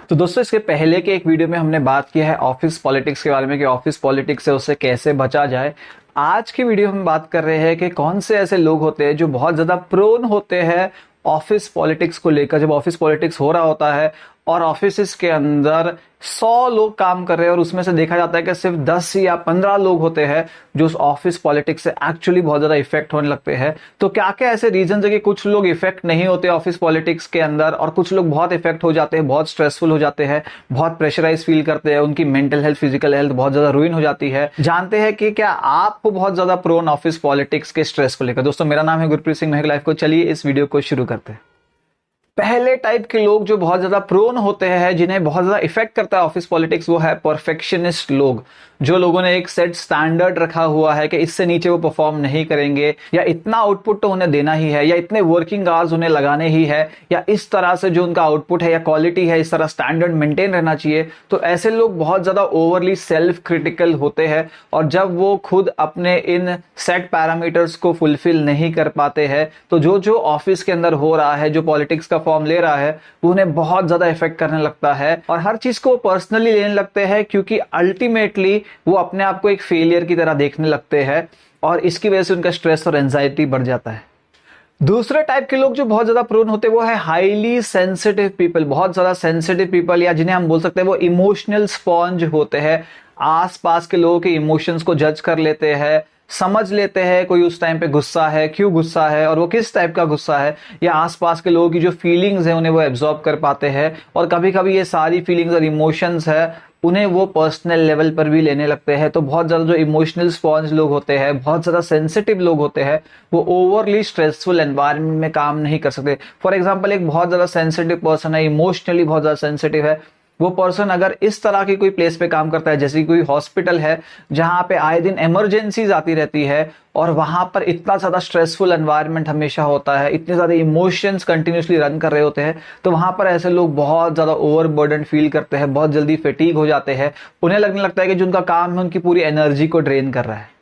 तो दोस्तों, इसके पहले के एक वीडियो में हमने बात किया है ऑफिस पॉलिटिक्स के बारे में कि ऑफिस पॉलिटिक्स से उससे कैसे बचा जाए। आज की वीडियो में बात कर रहे हैं कि कौन से ऐसे लोग होते हैं जो बहुत ज्यादा प्रोन होते हैं ऑफिस पॉलिटिक्स को लेकर। जब ऑफिस पॉलिटिक्स हो रहा होता है और ऑफिस के अंदर 100 लोग काम कर रहे हैं और उसमें से देखा जाता है कि सिर्फ 10 या 15 लोग होते हैं जो उस ऑफिस पॉलिटिक्स से एक्चुअली बहुत ज्यादा इफेक्ट होने लगते हैं। तो क्या क्या ऐसे रीजन है कि कुछ लोग इफेक्ट नहीं होते ऑफिस पॉलिटिक्स के अंदर और कुछ लोग बहुत इफेक्ट हो जाते हैं, बहुत स्ट्रेसफुल हो जाते हैं, बहुत प्रेशराइज फील करते हैं, उनकी मेंटल हेल्थ, फिजिकल हेल्थ बहुत ज्यादा रुइन हो जाती है। जानते हैं कि क्या आपको बहुत ज्यादा प्रोन ऑफिस पॉलिटिक्स के स्ट्रेस को लेकर। दोस्तों, मेरा नाम है गुरप्रीत सिंह महक लाइफ को। चलिए इस वीडियो को शुरू करते हैं। पहले टाइप के लोग जो बहुत ज्यादा प्रोन होते हैं, जिन्हें बहुत ज्यादा इफेक्ट करता है ऑफिस पॉलिटिक्स, वो है परफेक्शनिस्ट लोग। जो लोगों ने एक सेट स्टैंडर्ड रखा हुआ है कि इससे नीचे वो परफॉर्म नहीं करेंगे, या इतना आउटपुट तो उन्हें देना ही है, या इतने वर्किंग आवर्स उन्हें लगाने ही है, या इस तरह से जो उनका आउटपुट है या क्वालिटी है, इस तरह स्टैंडर्ड मेंटेन रहना चाहिए। तो ऐसे लोग बहुत ज्यादा ओवरली सेल्फ क्रिटिकल होते हैं और जब वो खुद अपने इन सेट पैरामीटर्स को फुलफिल नहीं कर पाते हैं तो जो ऑफिस के अंदर हो रहा है, जो पॉलिटिक्स का फॉर्म ले रहा है, वो उन्हें बहुत ज्यादा इफेक्ट करने लगता है और हर चीज को पर्सनली लेने लगते हैं, क्योंकि अल्टीमेटली वो अपने आप को एक फेलियर की तरह देखने लगते हैं और इसकी वजह से उनका स्ट्रेस और एंजाइटी बढ़ जाता है। दूसरे टाइप के लोग जो बहुत ज्यादा प्रोन होते हैं वो है हाईली सेंसिटिव पीपल। बहुत ज्यादा सेंसिटिव पीपल, या जिन्हें हम बोल सकते हैं वो इमोशनल स्पॉन्ज होते हैं। आसपास के लोगों के इमोशंस को जज कर लेते हैं, समझ लेते हैं कोई उस टाइम पे गुस्सा है, क्यों गुस्सा है और वो किस टाइप का गुस्सा है, या आसपास के लोगों की जो फीलिंग्स है उन्हें वो एब्जॉर्ब कर पाते हैं। और कभी कभी ये सारी फीलिंग्स और इमोशंस है उन्हें वो पर्सनल लेवल पर भी लेने लगते हैं। तो बहुत ज्यादा जो इमोशनल स्पॉन्ज लोग होते हैं, बहुत ज्यादा सेंसिटिव लोग होते हैं, वो ओवरली स्ट्रेसफुल एनवायरनमेंट में काम नहीं कर सकते। फॉर एग्जांपल, एक बहुत ज्यादा सेंसिटिव पर्सन है, इमोशनली बहुत ज्यादा सेंसिटिव है, वो पर्सन अगर इस तरह की कोई प्लेस पे काम करता है, जैसे कोई हॉस्पिटल है जहां पे आए दिन इमरजेंसीज आती रहती है और वहां पर इतना ज्यादा स्ट्रेसफुल एनवायरनमेंट हमेशा होता है, इतने ज्यादा इमोशंस कंटिन्यूसली रन कर रहे होते हैं, तो वहां पर ऐसे लोग बहुत ज्यादा ओवरबर्डन फील करते हैं, बहुत जल्दी फैटीग हो जाते हैं। उन्हें लगने लगता है कि जो उनका काम है उनकी पूरी एनर्जी को ड्रेन कर रहा है।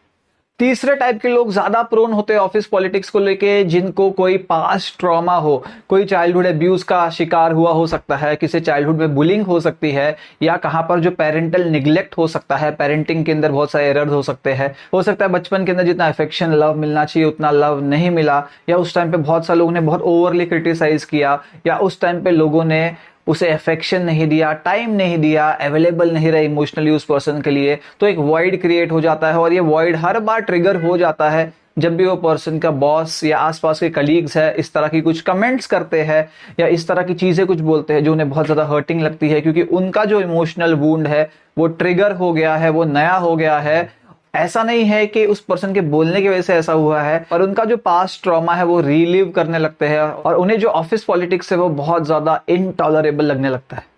तीसरे टाइप के लोग ज्यादा प्रोन होते हैं ऑफिस पॉलिटिक्स को लेके, जिनको कोई पास्ट ट्रॉमा हो, कोई चाइल्डहुड अब्यूज का शिकार हुआ हो सकता है, किसी चाइल्डहुड में बुलिंग हो सकती है, या कहां पर जो पेरेंटल निग्लेक्ट हो सकता है, पेरेंटिंग के अंदर बहुत सारे एरर्स हो सकते हैं। हो सकता है बचपन के अंदर जितना अफेक्शन, लव मिलना चाहिए उतना लव नहीं मिला, या उस टाइम पे बहुत सारे लोगों ने बहुत ओवरली क्रिटिसाइज किया, या उस टाइम पे लोगों ने उसे अफेक्शन नहीं दिया, टाइम नहीं दिया, अवेलेबल नहीं रहे इमोशनली उस पर्सन के लिए। तो एक वॉइड क्रिएट हो जाता है और ये वॉइड हर बार ट्रिगर हो जाता है जब भी वो पर्सन का बॉस या आसपास के कलीग्स है इस तरह की कुछ कमेंट्स करते हैं या इस तरह की चीजें कुछ बोलते हैं जो उन्हें बहुत ज्यादा हर्टिंग लगती है, क्योंकि उनका जो इमोशनल वुंड है वो ट्रिगर हो गया है, वो नया हो गया है। ऐसा नहीं है कि उस पर्सन के बोलने की वजह से ऐसा हुआ है, पर उनका जो पास्ट ट्रॉमा है वो रिलीव करने लगते हैं और उन्हें जो ऑफिस पॉलिटिक्स है वो बहुत ज्यादा इनटॉलरेबल लगने लगता है।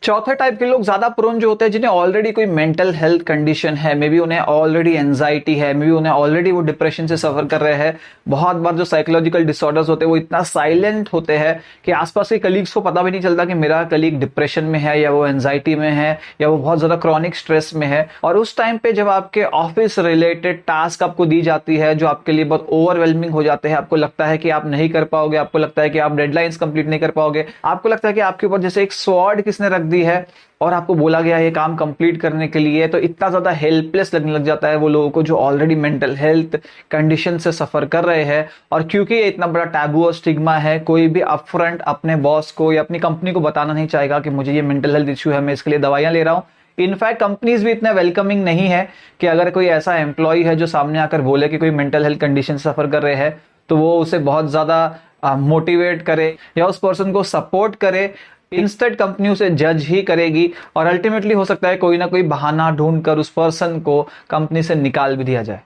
चौथे टाइप के लोग ज्यादा प्रोन जो होते हैं, जिन्हें ऑलरेडी कोई मेंटल हेल्थ कंडीशन है, मे बी उन्हें ऑलरेडी एंजाइटी है, मे बी उन्हें ऑलरेडी वो डिप्रेशन से सफर कर रहे हैं। बहुत बार जो साइकोलॉजिकल डिसऑर्डर्स होते हैं वो इतना साइलेंट होते हैं कि आसपास के कलीग्स को पता भी नहीं चलता कि मेरा कलीग डिप्रेशन में है, या वो एंजाइटी में है, या वो बहुत ज्यादा क्रॉनिक स्ट्रेस में है। और उस टाइम पे जब आपके ऑफिस रिलेटेड टास्क आपको दी जाती है जो आपके लिए बहुत ओवरवेलमिंग हो जाते हैं, आपको लगता है कि आप नहीं कर पाओगे, आपको लगता है कि आप डेडलाइंस कंप्लीट नहीं कर पाओगे, आपको लगता है कि आपके ऊपर जैसे एक स्वॉर्ड किसने रख दी है और आपको बोला गया है ये काम कंप्लीट करने के लिए, तो इतना ज्यादा हेल्पलेस लगने लग जाता है वो लोगों को जो ऑलरेडी मेंटल हेल्थ कंडीशन से सफर कर रहे हैं। और क्योंकि ये इतना बड़ा टैबू और स्टिग्मा है, कोई भी अपफ्रंट अपने बॉस को या अपनी कंपनी को बताना नहीं चाहेगा कि मुझे ये मेंटल हेल्थ इश्यू है, मैं इसके लिए दवाइयां ले रहा हूं। इनफैक्ट कंपनीज भी इतना वेलकमिंग नहीं है कि अगर कोई ऐसा एम्प्लॉय है जो सामने आकर बोले कि कोई मेंटल हेल्थ कंडीशन से सफर कर रहे हैं तो वो उसे बहुत ज्यादा मोटिवेट करे या उस पर्सन को सपोर्ट करे। इंस्टेंट कंपनी उसे जज ही करेगी और अल्टीमेटली हो सकता है कोई ना कोई बहाना ढूंढकर उस पर्सन को कंपनी से निकाल भी दिया जाए।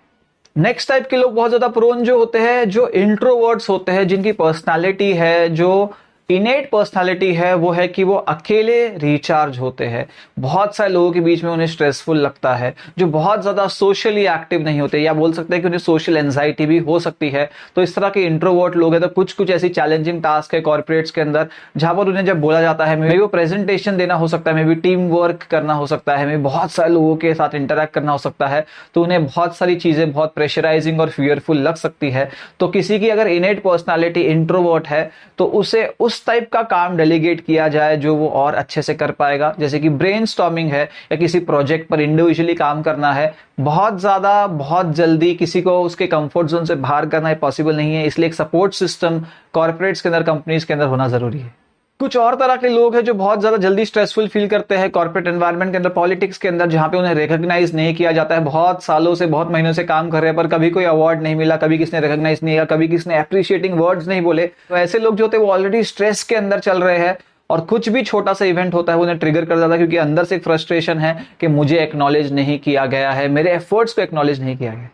नेक्स्ट टाइप के लोग बहुत ज्यादा प्रोन जो होते हैं, जो इंट्रोवर्ट्स होते हैं, जिनकी पर्सनालिटी है, जो इनेट पर्सनालिटी है, वो है कि वो अकेले रिचार्ज होते हैं। बहुत सारे लोगों के बीच में उन्हें स्ट्रेसफुल लगता है, जो बहुत ज्यादा सोशली एक्टिव नहीं होते, या बोल सकते हैं कि उन्हें सोशल एंजाइटी भी हो सकती है। तो इस तरह के इंट्रोवर्ट लोग हैं तो कुछ कुछ ऐसी चैलेंजिंग टास्क है कॉर्पोरेट्स के अंदर जहां पर उन्हें जब बोला जाता है, मे बी वो प्रेजेंटेशन देना हो सकता है, मे बी टीम वर्क करना हो सकता है, मे बी बहुत सारे लोगों के साथ इंटरेक्ट करना हो सकता है, तो उन्हें बहुत सारी चीजें बहुत प्रेशराइजिंग और फियरफुल लग सकती है। तो किसी की अगर इनेट पर्सनालिटी इंट्रोवर्ट है तो उसे उस उस टाइप का काम डेलीगेट किया जाए जो वो और अच्छे से कर पाएगा। जैसे कि ब्रेनस्टॉर्मिंग है या किसी प्रोजेक्ट पर इंडिविजुअली काम करना है, बहुत ज्यादा बहुत जल्दी किसी को उसके कंफर्ट जोन से बाहर करना पॉसिबल नहीं है, इसलिए एक सपोर्ट सिस्टम कॉर्पोरेट्स के अंदर, कंपनीज के अंदर होना जरूरी है। कुछ और तरह के लोग हैं जो बहुत ज्यादा जल्दी स्ट्रेसफुल फील करते हैं कॉर्पोरेट एनवायरनमेंट के अंदर, पॉलिटिक्स के अंदर, जहां पे उन्हें रिकॉग्नाइज नहीं किया जाता है। बहुत सालों से, बहुत महीनों से काम कर रहे हैं पर कभी कोई अवार्ड नहीं मिला, कभी किसने रिकॉग्नाइज नहीं किया, कभी किसने अप्रिशिएटिंग वर्ड्स नहीं बोले। तो ऐसे लोग जो होते हैं वो ऑलरेडी स्ट्रेस के अंदर चल रहे हैं और कुछ भी छोटा सा इवेंट होता है वो उन्हें ट्रिगर कर जाता है, क्योंकि अंदर से एक फ्रस्ट्रेशन है कि मुझे एक्नॉलेज नहीं किया गया है, मेरे एफर्ट्स को एक्नॉलेज नहीं किया गया।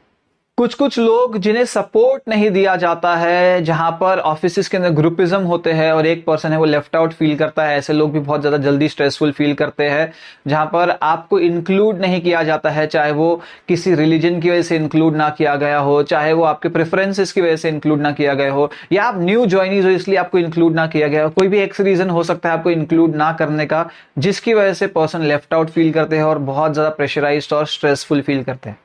कुछ लोग जिन्हें सपोर्ट नहीं दिया जाता है, जहां पर ऑफिस के अंदर ग्रुपिज्म होते हैं और एक पर्सन है वो लेफ्ट आउट फील करता है, ऐसे लोग भी बहुत ज्यादा जल्दी स्ट्रेसफुल फील करते हैं। जहां पर आपको इंक्लूड नहीं किया जाता है, चाहे वो किसी रिलीजन की वजह से इंक्लूड ना किया गया हो, चाहे वो आपके प्रेफरेंसेस की वजह से इंक्लूड ना किया गया हो, या आप न्यू ज्वाइनीज हो इसलिए आपको इंक्लूड ना किया गया हो। कोई भी एक रीजन हो सकता है आपको इंक्लूड ना करने का, जिसकी वजह से पर्सन लेफ्ट आउट फील करते हैं और बहुत ज्यादा प्रेशराइज्ड और स्ट्रेसफुल फील करते हैं।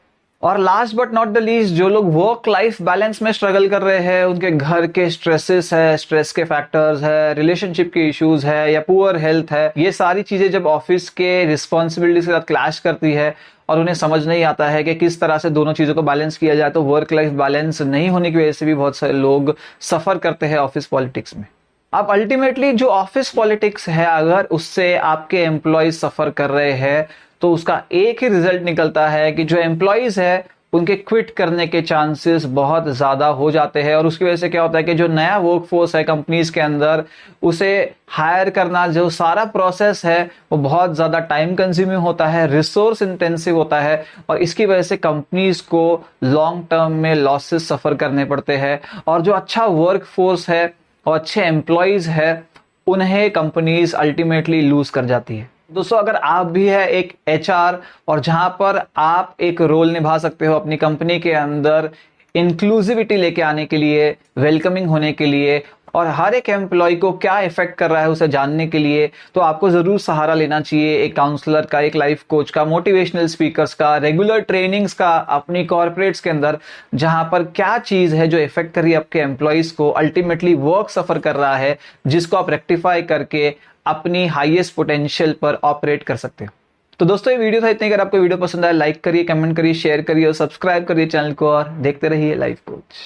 और last but not the least, जो लोग वर्क लाइफ बैलेंस में स्ट्रगल कर रहे हैं, उनके घर के स्ट्रेसेस है, स्ट्रेस के फैक्टर्स है, रिलेशनशिप के इश्यूज है या पुअर हेल्थ है, ये सारी चीजें जब ऑफिस के रिस्पॉन्सिबिलिटीज के साथ क्लैश करती है और उन्हें समझ नहीं आता है कि किस तरह से दोनों चीजों को बैलेंस किया जाए, तो वर्क लाइफ बैलेंस नहीं होने की वजह से भी बहुत सारे लोग सफर करते हैं ऑफिस पॉलिटिक्स में। अब अल्टीमेटली जो ऑफिस पॉलिटिक्स है, अगर उससे आपके एम्प्लॉयज सफर कर रहे हैं तो उसका एक ही रिजल्ट निकलता है कि जो एम्प्लॉयज है उनके क्विट करने के चांसेस बहुत ज्यादा हो जाते हैं। और उसकी वजह से क्या होता है कि जो नया वर्कफोर्स है कंपनीज के अंदर, उसे हायर करना, जो सारा प्रोसेस है वो बहुत ज्यादा टाइम कंज्यूमिंग होता है, रिसोर्स इंटेंसिव होता है, और इसकी वजह से कंपनीज को लॉन्ग टर्म में लॉसेस सफर करने पड़ते हैं। और जो अच्छा वर्कफोर्स है और अच्छे एम्प्लॉयज है, उन्हें कंपनीज अल्टीमेटली लूज कर जाती है। दोस्तों, अगर आप भी है एक एचआर और जहां पर आप एक रोल निभा सकते हो अपनी कंपनी के अंदर इंक्लूसिविटी लेके आने के लिए, वेलकमिंग होने के लिए, और हर एक एम्प्लॉय को क्या इफेक्ट कर रहा है उसे जानने के लिए, तो आपको जरूर सहारा लेना चाहिए एक काउंसलर का, एक लाइफ कोच का, मोटिवेशनल स्पीकर्स का, रेगुलर ट्रेनिंग्स का अपनी कॉर्पोरेट्स के अंदर, जहां पर क्या चीज है जो इफेक्ट कर रही है आपके एम्प्लॉयज को, अल्टीमेटली वर्क सफर कर रहा है, जिसको आप रेक्टिफाई करके अपनी हाईएस्ट पोटेंशियल पर ऑपरेट कर सकते हो। तो दोस्तों, ये वीडियो था इतने। अगर आपको वीडियो पसंद आया, लाइक करिए, कमेंट करिए, शेयर करिए और सब्सक्राइब करिए चैनल को, और देखते रहिए लाइफ कोच।